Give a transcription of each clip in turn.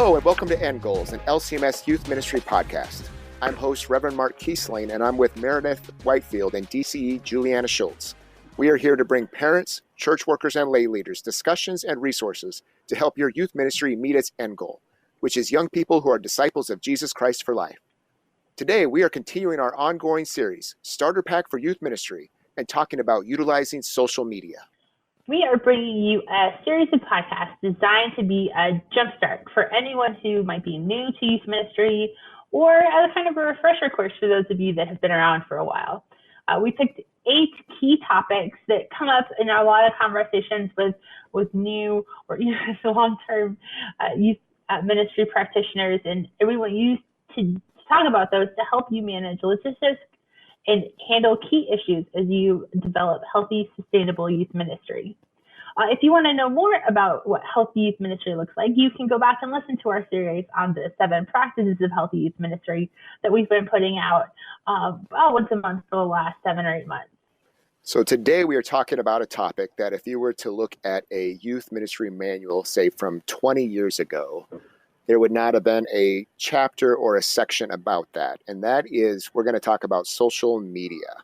Hello and welcome to End Goals, an LCMS Youth Ministry podcast. I'm host Reverend Mark Kiesling, and I'm with Meredith Whitefield and DCE Juliana Schultz. We are here to bring parents, church workers, and lay leaders discussions and resources to help your youth ministry meet its end goal, which is young people who are disciples of Jesus Christ for life. Today, we are continuing our ongoing series, Starter Pack for Youth Ministry, and talking about utilizing social media. We are bringing you a series of podcasts designed to be a jumpstart for anyone who might be new to youth ministry or as kind of a refresher course for those of you that have been around for a while. We picked 8 key topics that come up in a lot of conversations with new or even long-term youth ministry practitioners, and we want you to talk about those to help you manage logistics and handle key issues as you develop healthy, sustainable youth ministry. If you want to know more about what healthy youth ministry looks like, you can go back and listen to our series on the 7 practices of healthy youth ministry that we've been putting out once a month for the last 7 or 8 months. So today we are talking about a topic that if you were to look at a youth ministry manual, say from 20 years ago, there would not have been a chapter or a section about that. And that is, we're going to talk about social media.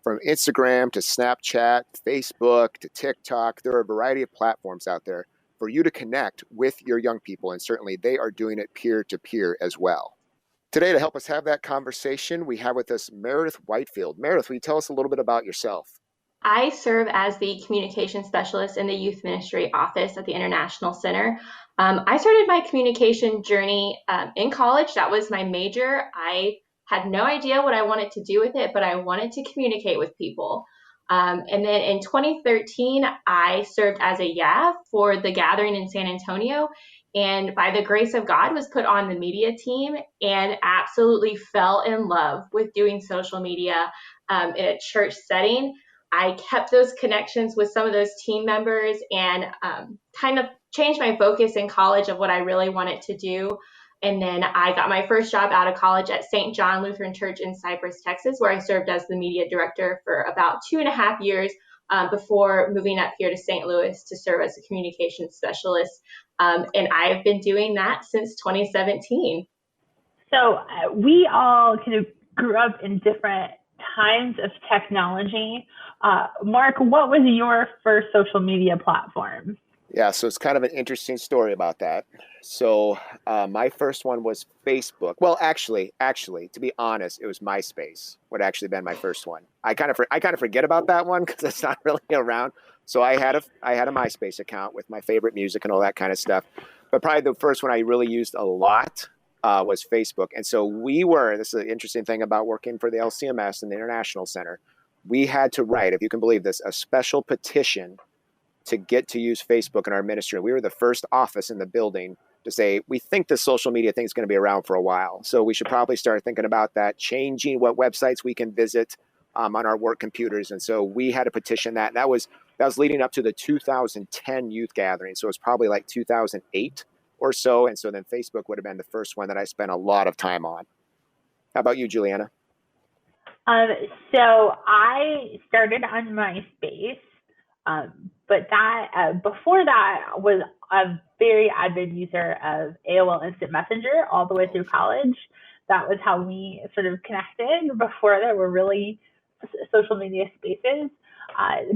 From Instagram to Snapchat, Facebook to TikTok, there are a variety of platforms out there for you to connect with your young people. And certainly they are doing it peer-to-peer as well. Today, to help us have that conversation, we have with us Meredith Whitefield. Meredith, will you tell us a little bit about yourself? I serve as the communication specialist in the youth ministry office at the International Center. I started my communication journey in college. That was my major. I had no idea what I wanted to do with it, but I wanted to communicate with people. And then in 2013, I served as a YAF for the gathering in San Antonio. And by the grace of God, was put on the media team and absolutely fell in love with doing social media in a church setting. I kept those connections with some of those team members and kind of changed my focus in college of what I really wanted to do. And then I got my first job out of college at St. John Lutheran Church in Cypress, Texas, where I served as the media director for about 2.5 years before moving up here to St. Louis to serve as a communications specialist. And I've been doing that since 2017. So we all kind of grew up in different times of technology. Mark, what was your first social media platform? Yeah, so it's kind of an interesting story about that. So my first one was Facebook. Well, actually, to be honest, it was MySpace would actually been my first one. I kind of forget about that one because it's not really around. So I had a MySpace account with my favorite music and all that kind of stuff. But probably the first one I really used a lot was Facebook. And so this is an interesting thing about working for the LCMS and the International Center. We had to write, if you can believe this, a special petition to get to use Facebook in our ministry. We were the first office in the building to say, we think the social media thing is going to be around for a while. So we should probably start thinking about that, changing what websites we can visit on our work computers. And so we had to petition that. That was leading up to the 2010 youth gathering. So it was probably like 2008 or so. And so then Facebook would have been the first one that I spent a lot of time on. How about you, Juliana? So I started on MySpace. But that before that was a very avid user of AOL Instant Messenger all the way through college. That was how we sort of connected before there were really social media spaces.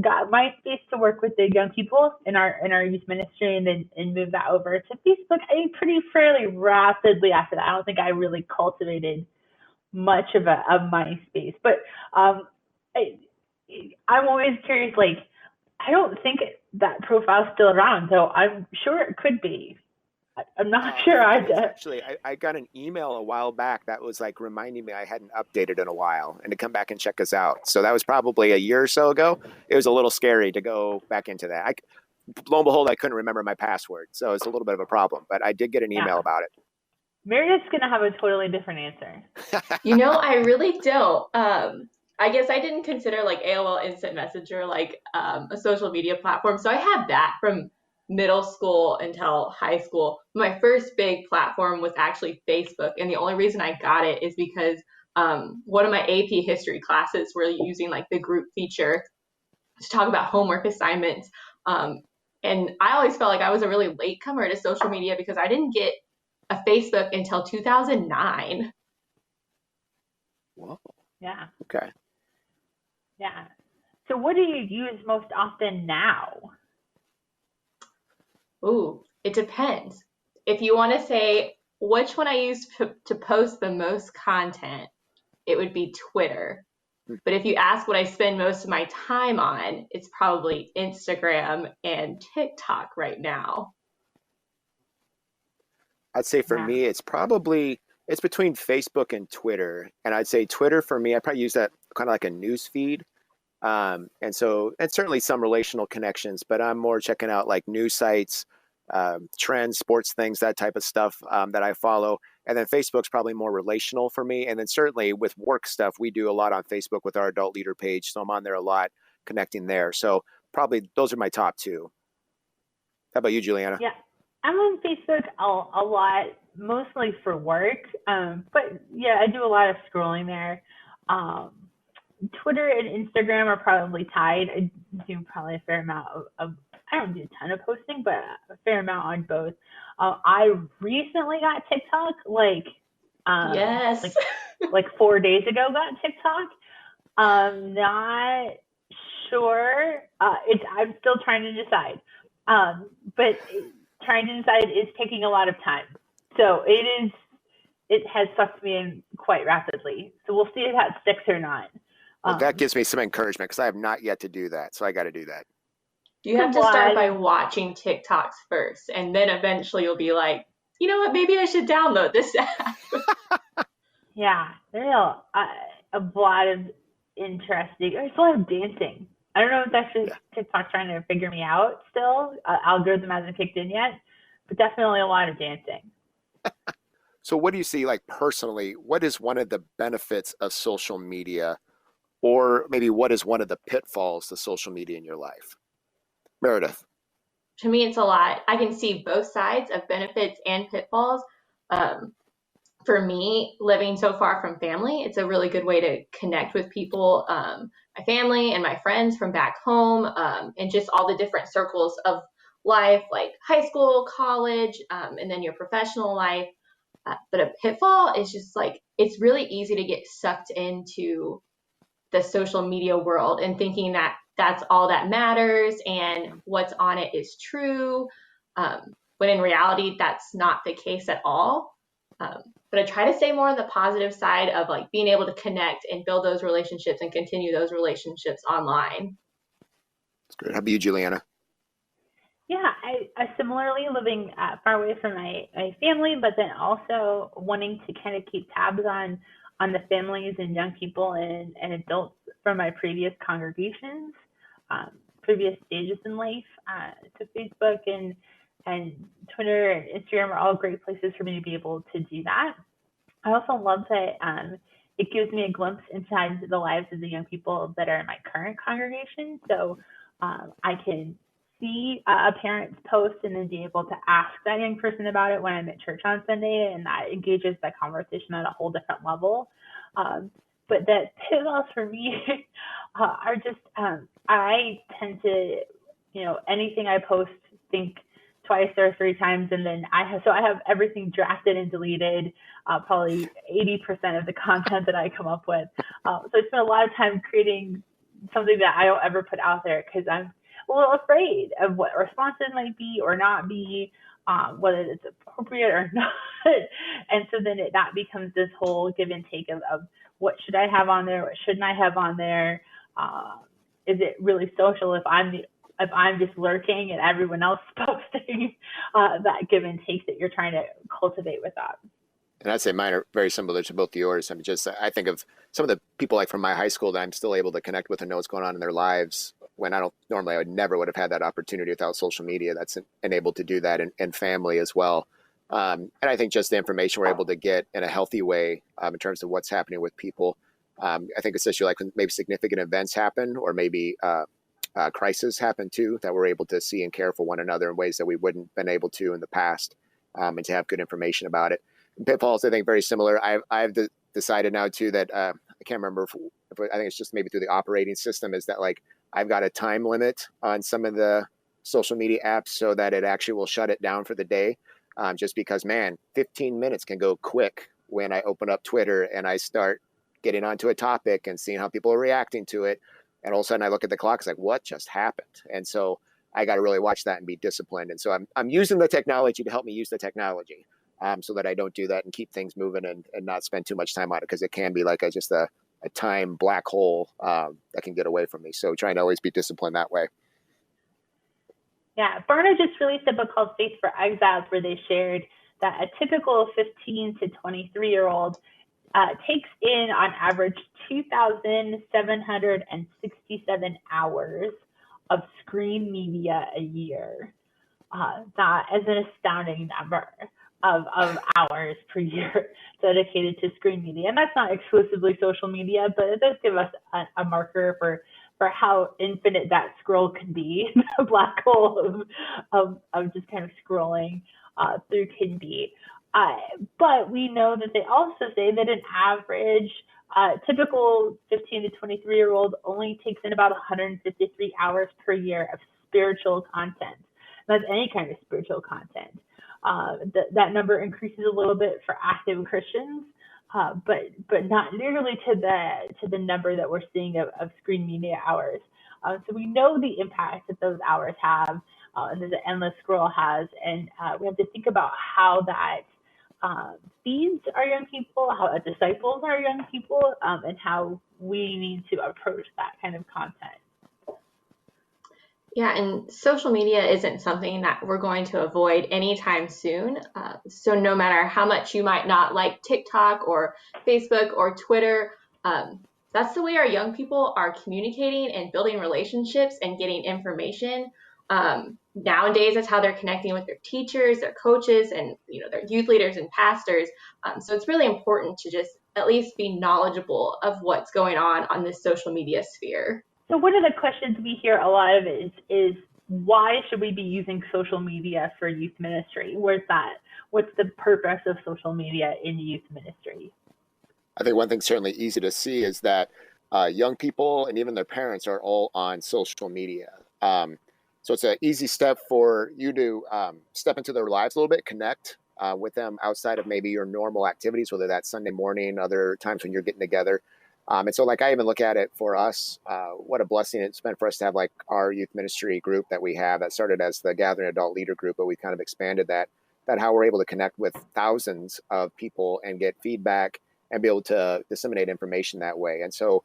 Got MySpace to work with the young people in our youth ministry, and moved that over to Facebook. I think fairly rapidly after that. I don't think I really cultivated much of a MySpace, but I'm always curious, like, I don't think that profile's still around, so I'm sure it could be. I'm not sure. Actually, I got an email a while back that was like reminding me I hadn't updated in a while and to come back and check us out. So that was probably a year or so ago. It was a little scary to go back into that. Lo and behold, I couldn't remember my password, so it's a little bit of a problem. But I did get an email about it. Meredith's going to have a totally different answer. I really don't. I guess I didn't consider like AOL Instant Messenger like a social media platform. So I had that from middle school until high school. My first big platform was actually Facebook. And the only reason I got it is because one of my AP history classes were using like the group feature to talk about homework assignments. And I always felt like I was a really late comer to social media because I didn't get a Facebook until 2009. Whoa. Yeah. Okay. Yeah. So what do you use most often now? Ooh, it depends. If you want to say which one I use to post the most content, it would be Twitter. Hmm. But if you ask what I spend most of my time on, it's probably Instagram and TikTok right now. I'd say for Yeah. me, it's between Facebook and Twitter. And I'd say Twitter for me, I probably use that kind of like a news feed. And certainly some relational connections, but I'm more checking out like news sites, trends, sports things, that type of stuff that I follow. And then Facebook's probably more relational for me. And then certainly with work stuff, we do a lot on Facebook with our adult leader page. So I'm on there a lot connecting there. So probably those are my top two. How about you, Juliana? Yeah. I'm on Facebook a lot, mostly for work. But yeah, I do a lot of scrolling there. Um, Twitter and Instagram are probably tied. I do probably a fair amount of I don't do a ton of posting, but a fair amount on both. I recently got TikTok, um, Yes. like like 4 days ago. Got TikTok. Not sure. I'm still trying to decide. But trying to decide is taking a lot of time. So it is. It has sucked me in quite rapidly. So we'll see if that sticks or not. Well, that Um, gives me some encouragement because I have not yet to do that. So I got to do that. You I'm have to start glad. by watching TikToks first, and then eventually you'll be like, you know what, maybe I should download this app. Yeah, there's a lot of interesting. There's a lot of dancing. I don't know if that's just Yeah. TikTok trying to figure me out still. Algorithm hasn't kicked in yet, but definitely a lot of dancing. So what do you see like personally? What is one of the benefits of social media, or maybe what is one of the pitfalls to social media in your life? Meredith. To me, it's a lot. I can see both sides of benefits and pitfalls. Um, for me, living so far from family, it's a really good way to connect with people, my family and my friends from back home, and just all the different circles of life, like high school, college, and then your professional life. But a pitfall is just like it's really easy to get sucked into the social media world and thinking that that's all that matters and what's on it is true. When in reality, that's not the case at all. Um, but I try to stay more on the positive side of like being able to connect and build those relationships and continue those relationships online. That's great. How about you, Juliana? Yeah, I similarly living far away from my family, but then also wanting to kind of keep tabs on the families and young people and adults from my previous congregations, um, previous stages in life. So Facebook and Twitter and Instagram are all great places for me to be able to do that. I also love that it gives me a glimpse inside the lives of the young people that are in my current congregation. So I can see a parent's post and then be able to ask that young person about it when I'm at church on Sunday, and that engages the conversation at a whole different level. But the pitfalls for me are just I tend to, anything I post, think twice or three times, and then I have everything drafted and deleted. Probably 80% of the content that I come up with. So I spend a lot of time creating something that I don't ever put out there because I'm a little afraid of what responses might be or not be, whether it's appropriate or not. And so then that becomes this whole give and take of what should I have on there, what shouldn't I have on there. Is it really social if I'm just lurking and everyone else posting, that give and take that you're trying to cultivate with that? And I'd say mine are very similar to both yours. I think of some of the people like from my high school that I'm still able to connect with and know what's going on in their lives when I would have had that opportunity without social media. That's enabled to do that and family as well. And I think just the information we're able to get in a healthy way in terms of what's happening with people. I think especially like when maybe significant events happen or maybe crises happen too, that we're able to see and care for one another in ways that we wouldn't been able to in the past, and to have good information about it. Pitfalls, I think, very similar. I've decided now too that I can't remember if I think it's just maybe through the operating system is that like I've got a time limit on some of the social media apps so that it actually will shut it down for the day. just because, man, 15 minutes can go quick when I open up Twitter and I start getting onto a topic and seeing how people are reacting to it. And all of a sudden I look at the clock, it's like, what just happened? And so I got to really watch that and be disciplined. And so I'm using the technology to help me use the technology, so that I don't do that and keep things moving and not spend too much time on it, because it can be like just a time black hole that can get away from me. So trying to always be disciplined that way. Yeah, Barna just released a book called Faith for Exiles, where they shared that a typical 15 to 23-year-old takes in, on average, 2,767 hours of screen media a year. That is an astounding number of hours per year dedicated to screen media. And that's not exclusively social media, but it does give us a marker for how infinite that scroll can be, the black hole of just kind of scrolling through can be. But we know that they also say that an average typical 15 to 23-year-old only takes in about 153 hours per year of spiritual content. That's any kind of spiritual content. That number increases a little bit for active Christians, but not nearly to the number that we're seeing of screen media hours. So we know the impact that those hours have, and that the endless scroll has, and we have to think about how that feeds our young people, how it disciples our young people, and how we need to approach that kind of content. Yeah, and social media isn't something that we're going to avoid anytime soon. So no matter how much you might not like TikTok or Facebook or Twitter, that's the way our young people are communicating and building relationships and getting information. Nowadays, that's how they're connecting with their teachers, their coaches, and their youth leaders and pastors. So it's really important to just at least be knowledgeable of what's going on this social media sphere. So one of the questions we hear a lot of is why should we be using social media for youth ministry? What's the purpose of social media in youth ministry? I think one thing certainly easy to see is that young people and even their parents are all on social media. So it's an easy step for you to step into their lives a little bit, connect with them outside of maybe your normal activities, whether that's Sunday morning, other times when you're getting together. And so I even look at it for us, what a blessing it's been for us to have our youth ministry group that we have that started as the Gathering Adult Leader Group, but we kind of expanded that how we're able to connect with thousands of people and get feedback and be able to disseminate information that way. And so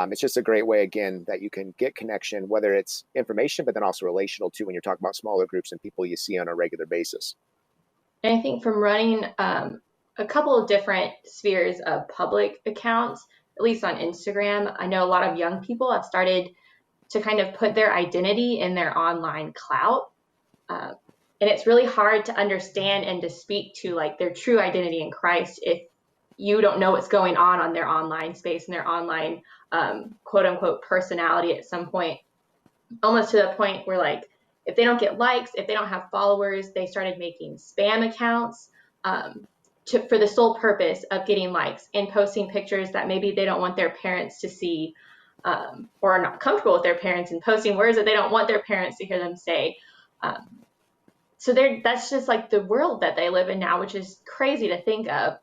it's just a great way, again, that you can get connection, whether it's information, but then also relational too, when you're talking about smaller groups and people you see on a regular basis. And I think from running a couple of different spheres of public accounts, at least on Instagram, I know a lot of young people have started to kind of put their identity in their online clout. And it's really hard to understand and to speak to their true identity in Christ if you don't know what's going on their online space and their online quote unquote personality at some point, almost to the point where if they don't get likes, if they don't have followers, they started making spam accounts for the sole purpose of getting likes and posting pictures that maybe they don't want their parents to see, or are not comfortable with their parents, and posting words that they don't want their parents to hear them say. So that's just the world that they live in now, which is crazy to think of.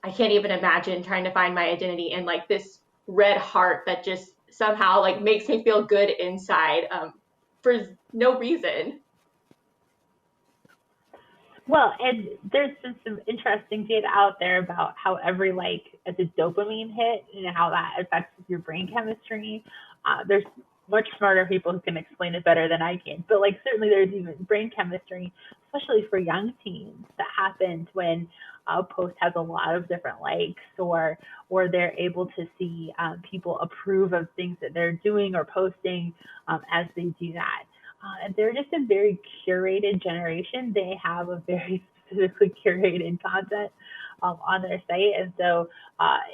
I can't even imagine trying to find my identity in this red heart that just somehow makes me feel good inside for no reason. Well, and there's been some interesting data out there about how every like is a dopamine hit and how that affects your brain chemistry. There's much smarter people who can explain it better than I can. But certainly there's even brain chemistry, especially for young teens, that happens when a post has a lot of different likes, or they're able to see people approve of things that they're doing or posting as they do that. And they're just a very curated generation. They have a very specifically curated content on their site. And so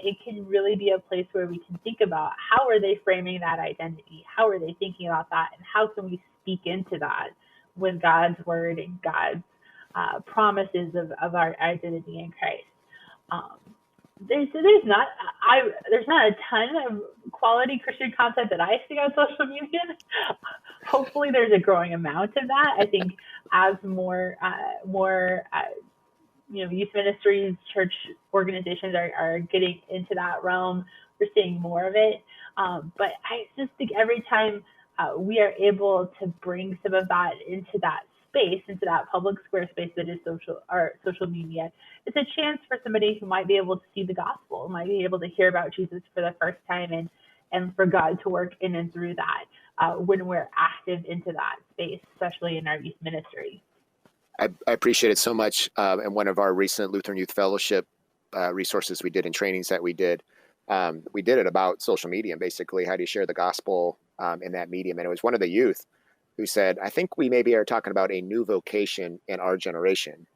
it can really be a place where we can think about how are they framing that identity? How are they thinking about that? And how can we speak into that with God's word and God's promises of our identity in Christ? There's not a ton of quality Christian content that I see on social media. Hopefully there's a growing amount of that. I think as more youth ministries, church organizations are getting into that realm, we're seeing more of it. But I just think every time we are able to bring some of that into that space, into that public square space that is social media, it's a chance for somebody who might be able to see the gospel, might be able to hear about Jesus for the first time, and for God to work in and through that when we're active into that space, especially in our youth ministry. I appreciate it so much. And one of our recent Lutheran Youth Fellowship resources we did and trainings that we did it about social media and basically how do you share the gospel in that medium. And it was one of the youth who said, I think we maybe are talking about a new vocation in our generation.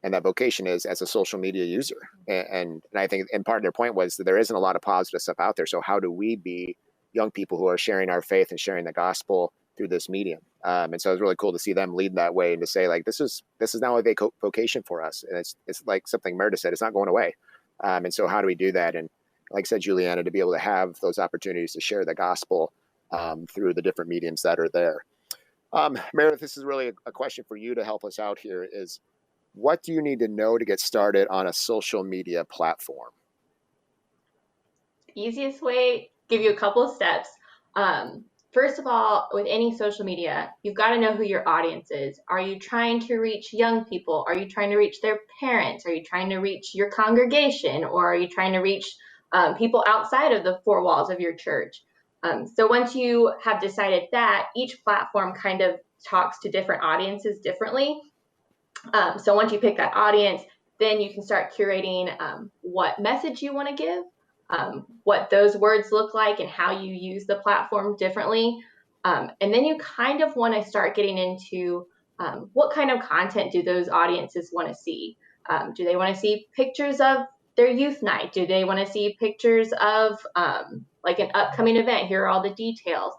And that vocation is as a social media user. And I think in part their point was that there isn't a lot of positive stuff out there. So how do we be young people who are sharing our faith and sharing the gospel through this medium? And so it was really cool to see them lead that way and to say, like, this is now a vocation for us. And it's like something Meredith said, it's not going away. And so how do we do that? And like I said, Juliana, to be able to have those opportunities to share the gospel through the different mediums that are there. Meredith, this is really a question for you to help us out here is, what do you need to know to get started on a social media platform? Easiest way, give you a couple of steps. First of all, with any social media, you've got to know who your audience is. Are you trying to reach young people? Are you trying to reach their parents? Are you trying to reach your congregation? Or are you trying to reach people outside of the four walls of your church? So once you have decided that, each platform kind of talks to different audiences differently. So once you pick that audience, then you can start curating what message you want to give, what those words look like, and how you use the platform differently. And then you kind of want to start getting into what kind of content do those audiences want to see? Do they want to see pictures of their youth night? Do they want to see pictures of like an upcoming event? Here are all the details.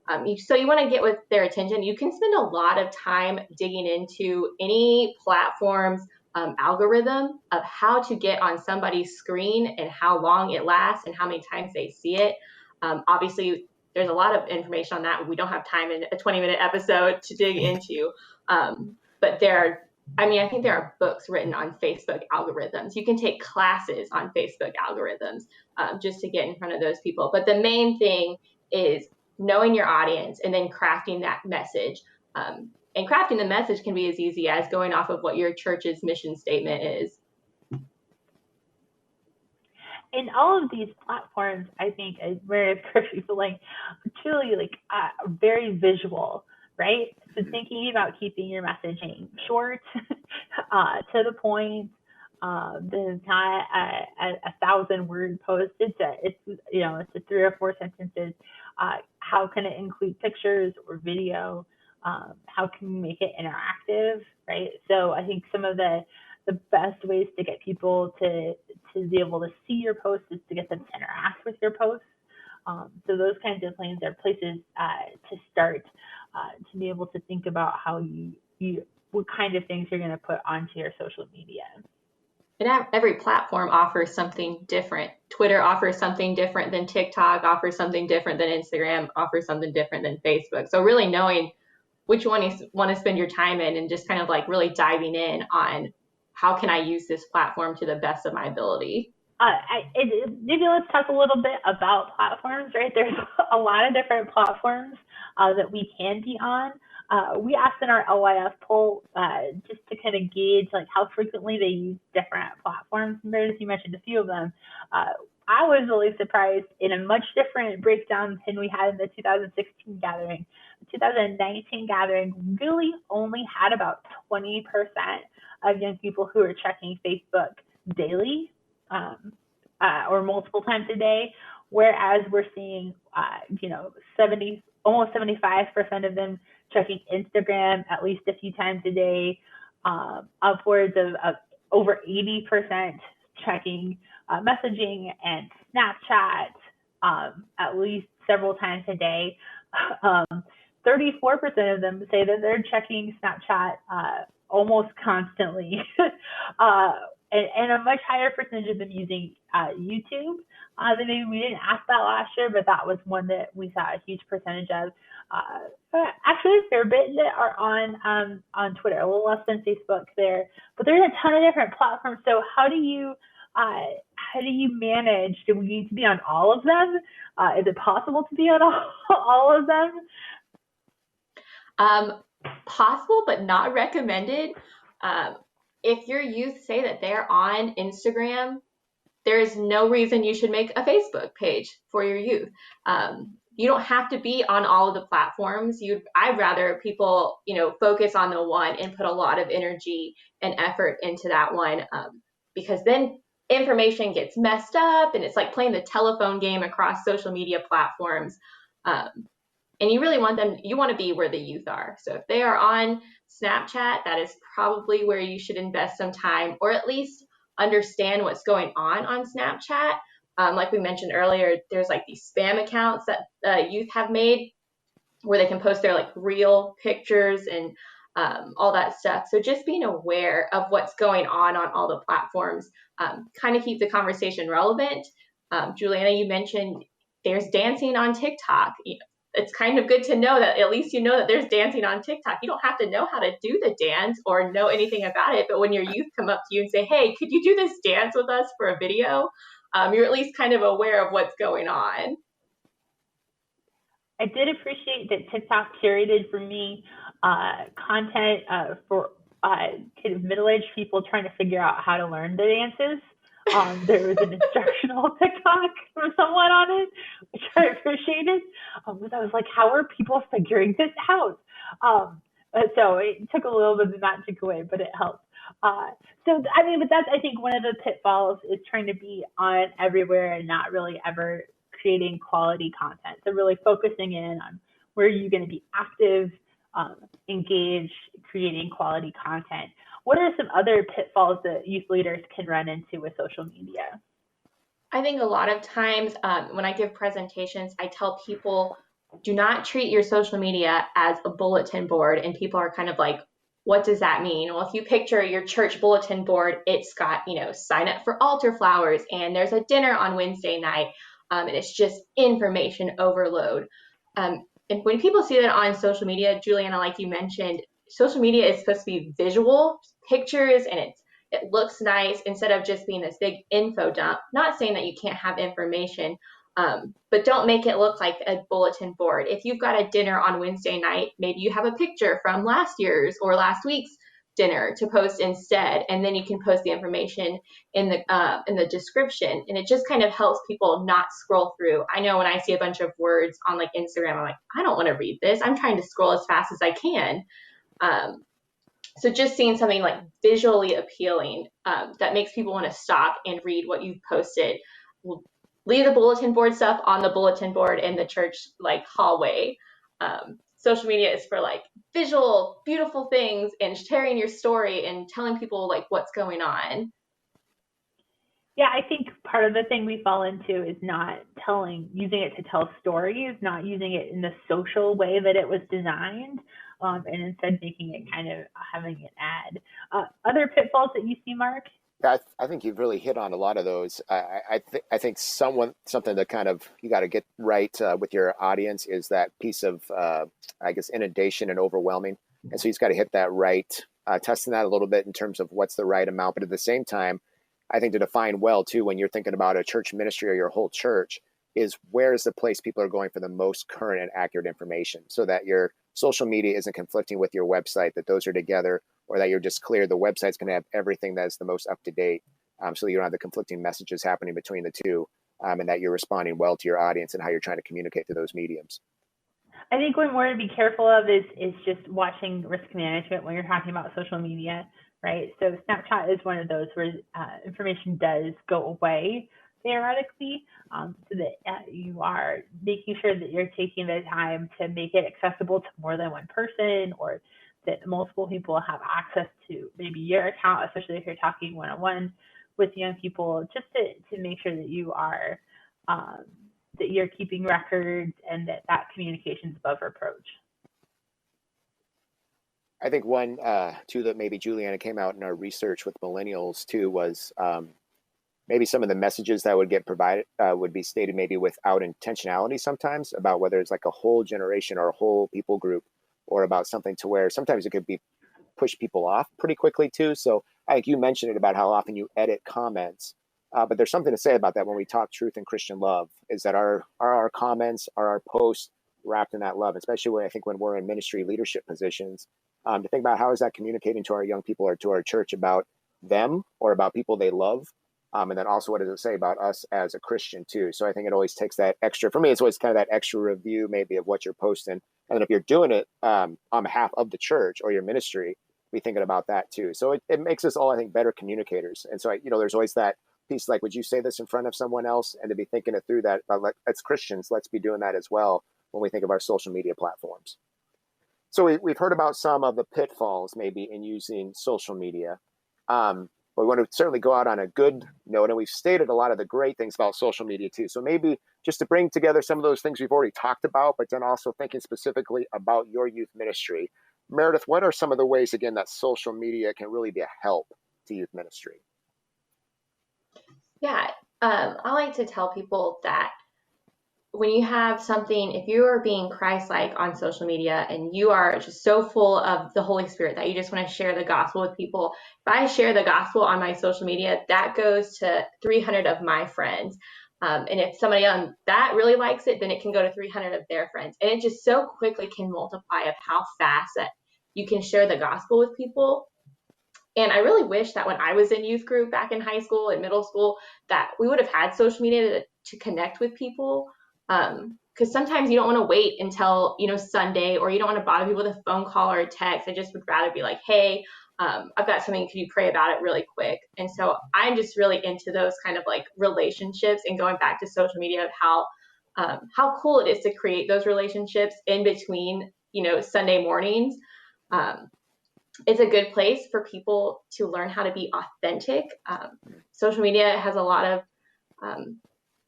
So you want to get with their attention. You can spend a lot of time digging into any platform's algorithm of how to get on somebody's screen and how long it lasts and how many times they see it. Obviously, there's a lot of information on that. We don't have time in a 20-minute episode to dig into. But I think there are books written on Facebook algorithms. You can take classes on Facebook algorithms just to get in front of those people. But the main thing is knowing your audience and then crafting that message. And crafting the message can be as easy as going off of what your church's mission statement is. In all of these platforms, I think, as Meredith Griffey, like truly like very visual, right? So thinking about keeping your messaging short, to the point. There's not a 1,000-word post. It's a 3 or 4 sentences. How can it include pictures or video? How can we make it interactive, right? So I think some of the best ways to get people to be able to see your posts is to get them to interact with your posts. So those kinds of plans are places to start to be able to think about how you what kind of things you're going to put onto your social media. And every platform offers something different. Twitter offers something different than TikTok, offers something different than Instagram, offers something different than Facebook. So really knowing which one you want to spend your time in and just kind of like really diving in on how can I use this platform to the best of my ability. Maybe let's talk a little bit about platforms, right? There's a lot of different platforms that we can be on. We asked in our LYF poll just to kind of gauge like how frequently they use different platforms. Meredith, you mentioned a few of them. I was really surprised in a much different breakdown than we had in the 2016 gathering. The 2019 gathering really only had about 20% of young people who are checking Facebook daily or multiple times a day, whereas we're seeing, almost 75% of them checking Instagram at least a few times a day, upwards of over 80% checking messaging and Snapchat at least several times a day. 34% of them say that they're checking Snapchat almost constantly. and a much higher percentage of them using YouTube. Then maybe we didn't ask that last year, but that was one that we saw a huge percentage of. Actually, a fair bit that are on Twitter, a little less than Facebook there, but there's a ton of different platforms. So how do you manage? Do we need to be on all of them? Is it possible to be on all of them? Possible, but not recommended. If your youth say that they're on Instagram, there is no reason you should make a Facebook page for your youth. You don't have to be on all of the platforms. I'd rather people, focus on the one and put a lot of energy and effort into that one, because then information gets messed up and it's like playing the telephone game across social media platforms. And you really you want to be where the youth are. So if they are on Snapchat, that is probably where you should invest some time, or at least understand what's going on Snapchat. Like we mentioned earlier, there's like these spam accounts that youth have made where they can post their like real pictures and all that stuff. So just being aware of what's going on all the platforms kind of keep the conversation relevant. Juliana, you mentioned there's dancing on TikTok. It's kind of good to know that at least you know that there's dancing on TikTok. You don't have to know how to do the dance or know anything about it, but when your youth come up to you and say, hey, could you do this dance with us for a video? You're at least kind of aware of what's going on. I did appreciate that TikTok curated for me content for kind of middle-aged people trying to figure out how to learn the dances. There was an instructional TikTok from someone on it, which I appreciated. Because I was like, how are people figuring this out? So it took a little bit of the magic away, but it helped. But that's, I think, one of the pitfalls is trying to be on everywhere and not really ever creating quality content. So really focusing in on where you're going to be active, engaged, creating quality content. What are some other pitfalls that youth leaders can run into with social media? I think a lot of times when I give presentations, I tell people, do not treat your social media as a bulletin board. And people are kind of like, what does that mean? Well, if you picture your church bulletin board, it's got, sign up for altar flowers and there's a dinner on Wednesday night. And it's just information overload. And when people see that on social media, Juliana, like you mentioned, social media is supposed to be visual pictures and it looks nice instead of just being this big info dump. Not saying that you can't have information, but don't make it look like a bulletin board. If you've got a dinner on Wednesday night, maybe you have a picture from last year's or last week's dinner to post instead, and then you can post the information in the description, and it just kind of helps people not scroll through. I know when I see a bunch of words on like Instagram, I'm like, I don't want to read this. I'm trying to scroll as fast as I can. So just seeing something like visually appealing that makes people want to stop and read what you've posted. We'll leave the bulletin board stuff on the bulletin board in the church like hallway. Social media is for like visual, beautiful things and sharing your story and telling people like what's going on. Yeah, I think part of the thing we fall into is not using it to tell stories, not using it in the social way that it was designed, and instead making it kind of having an ad. Other pitfalls that you see, Mark? I think you've really hit on a lot of those. I think something that kind of you got to get right with your audience is that piece of inundation and overwhelming, and so you've got to hit that right, testing that a little bit in terms of what's the right amount, but at the same time, I think to define well too when you're thinking about a church ministry or your whole church is where is the place people are going for the most current and accurate information, so that your social media isn't conflicting with your website, that those are together, or that you're just clear the website's going to have everything that's the most up to date, so you don't have the conflicting messages happening between the two, and that you're responding well to your audience and how you're trying to communicate to those mediums. I think one more to be careful of is just watching risk management when you're talking about social media, right? So Snapchat is one of those where information does go away theoretically, so that you are making sure that you're taking the time to make it accessible to more than one person, or that multiple people have access to maybe your account, especially if you're talking one-on-one with young people, just to make sure that you are that you're keeping records and that communication is above reproach. I think one, too, that maybe Juliana came out in our research with millennials too was maybe some of the messages that would get provided would be stated maybe without intentionality sometimes about whether it's like a whole generation or a whole people group or about something to where sometimes it could be push people off pretty quickly too. So I think you mentioned it about how often you edit comments, but there's something to say about that when we talk truth and Christian love is that our comments are our posts wrapped in that love, especially when I think when we're in ministry leadership positions, to think about how is that communicating to our young people or to our church about them or about people they love. And then also, what does it say about us as a Christian too? So I think it always takes that extra. For me, it's always kind of that extra review, maybe of what you're posting, and then if you're doing it on behalf of the church or your ministry, be thinking about that too. So it makes us all, I think, better communicators. And so there's always that piece like, would you say this in front of someone else? And to be thinking it through that, as Christians, let's be doing that as well when we think of our social media platforms. So we've heard about some of the pitfalls maybe in using social media. But we want to certainly go out on a good note, and we've stated a lot of the great things about social media too. So maybe just to bring together some of those things we've already talked about, but then also thinking specifically about your youth ministry. Meredith, what are some of the ways, again, that social media can really be a help to youth ministry? Yeah, I like to tell people that when you have something, if you are being Christ-like on social media and you are just so full of the Holy Spirit that you just want to share the gospel with people, if I share the gospel on my social media, that goes to 300 of my friends. And if somebody on that really likes it, then it can go to 300 of their friends. And it just so quickly can multiply of how fast that you can share the gospel with people. And I really wish that when I was in youth group back in high school and middle school, that we would have had social media to connect with people. Because sometimes you don't want to wait until, Sunday, or you don't want to bother people with a phone call or a text. I just would rather be like, hey, I've got something. Can you pray about it really quick? And so I'm just really into those kind of like relationships, and going back to social media of how cool it is to create those relationships in between, Sunday mornings. It's a good place for people to learn how to be authentic. Social media has a lot of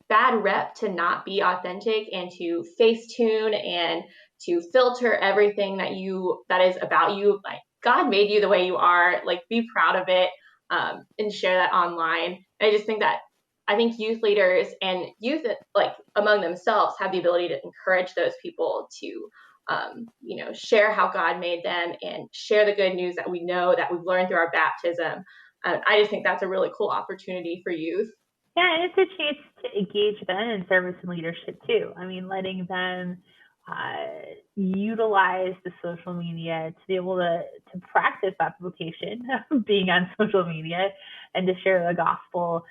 bad rep to not be authentic and to Facetune and to filter everything that is about you. Like, God made you the way you are. Like, be proud of it, and share that online. And I think youth leaders and youth, like among themselves, have the ability to encourage those people to share how God made them and share the good news that we know, that we've learned through our baptism. I just think that's a really cool opportunity for youth. Yeah, and it's a chance to engage them in service and leadership too. I mean, letting them utilize the social media to be able to practice application of being on social media and to share the gospel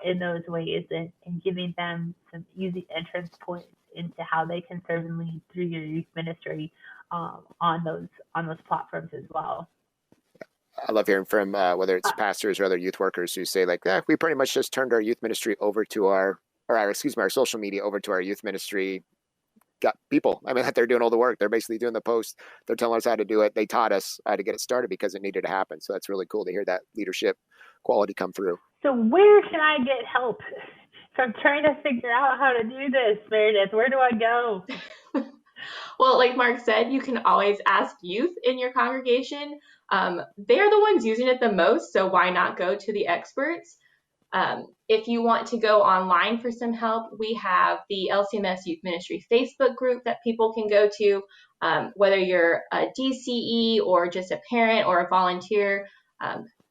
in those ways, and giving them some easy entrance points into how they can serve and lead through your youth ministry on those platforms as well. I love hearing from whether it's pastors or other youth workers who say like, we pretty much just turned our youth ministry over to our social media over to our youth ministry. Got people. I mean, that they're doing all the work. They're basically doing the post. They're telling us how to do it. They taught us how to get it started because it needed to happen. So that's really cool to hear that leadership quality come through. So where can I get help? If I'm trying to figure out how to do this, Meredith, where do I go? Well, like Mark said, you can always ask youth in your congregation. They're the ones using it the most, so why not go to the experts? If you want to go online for some help, we have the LCMS Youth Ministry Facebook group that people can go to, whether you're a DCE or just a parent or a volunteer.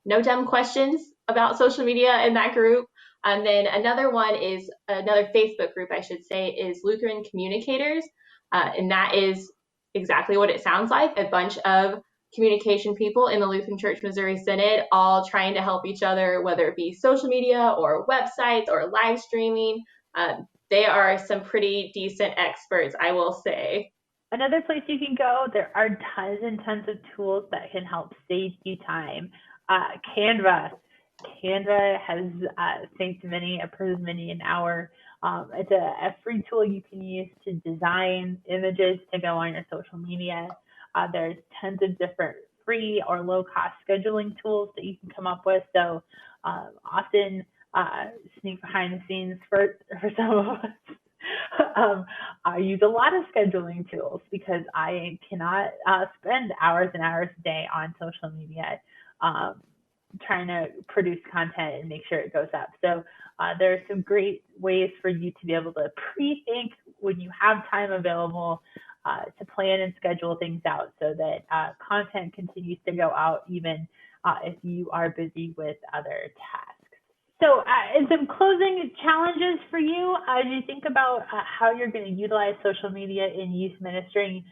No dumb questions about social media in that group. And then another Facebook group, I should say, is Lutheran Communicators. And that is exactly what it sounds like, a bunch of communication people in the Lutheran Church Missouri Synod, all trying to help each other, whether it be social media or websites or live streaming. They are some pretty decent experts, I will say. Another place you can go, there are tons and tons of tools that can help save you time. Canva has saved many a person many an hour. It's a free tool you can use to design images to go on your social media. There's tons of different free or low-cost scheduling tools that you can come up with. So often sneak behind the scenes for some of us. I use a lot of scheduling tools because I cannot spend hours and hours a day on social media um, trying to produce content and make sure it goes up. So there are some great ways for you to be able to pre-think when you have time available to plan and schedule things out so that content continues to go out even if you are busy with other tasks. So, in some closing challenges for you, as you think about how you're going to utilize social media in youth ministry,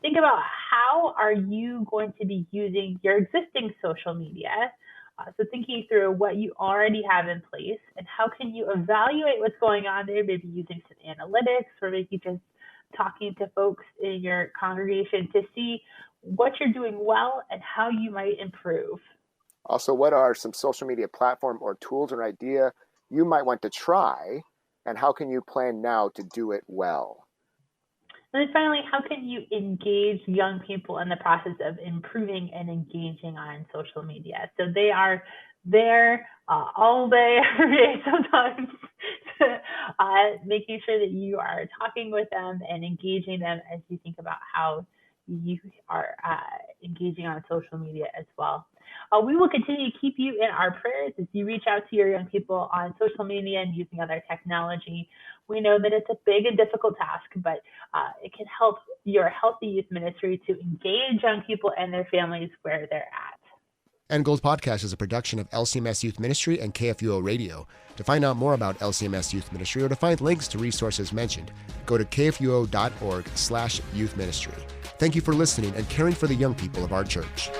think about how are you going to be using your existing social media. So thinking through what you already have in place and how can you evaluate what's going on there, maybe using some analytics or maybe just talking to folks in your congregation to see what you're doing well and how you might improve. Also, what are some social media platform or tools or idea you might want to try, and how can you plan now to do it well? And then finally, how can you engage young people in the process of improving and engaging on social media? So they are there all day, every day sometimes, making sure that you are talking with them and engaging them as you think about how you are engaging on social media as well. We will continue to keep you in our prayers as you reach out to your young people on social media and using other technology. We know that it's a big and difficult task, but it can help your Healthy Youth Ministry to engage young people and their families where they're at. End Goals Podcast is a production of LCMS Youth Ministry and KFUO Radio. To find out more about LCMS Youth Ministry or to find links to resources mentioned, go to kfuo.org/youthministry. Thank you for listening and caring for the young people of our church.